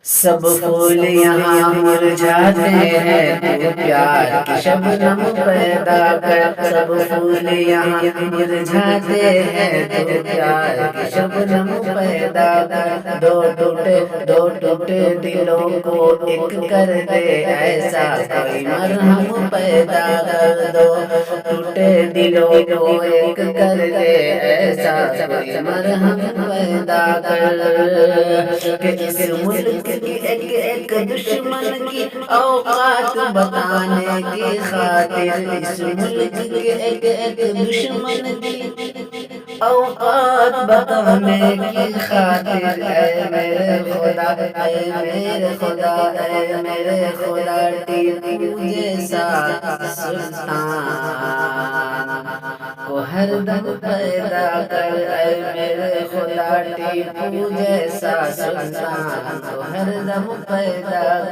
سب پھول یہاں مرجھاتے ہیں، تو پیار کی شبنم پیدا کر۔ سب پھول یہاں مرجھاتے ہیں، تو پیار کی شبنم پیدا کر۔ دو ٹوٹے دلوں کو ایک کر دے، ایسا کوئی مرہم پیدا کر۔ دو ٹوٹے دلوں کو ایک کر دے، ایسا کوئی مرہم پیدا کر، کہ اس ملک کی ایک دشمن کی اوقات بتانے کی خاطر، اس ملک کے ایک دشمن کی اوقات بتانے کی خاطر، اے میرے خدا، اے میرے خدا، اے میرے خدا، ٹیپو جیسا سلطان کو ہر دم پیدا کر۔ اے میرے خدا، ٹیپو جیسا سلطان کو ہر دم پیدا کر۔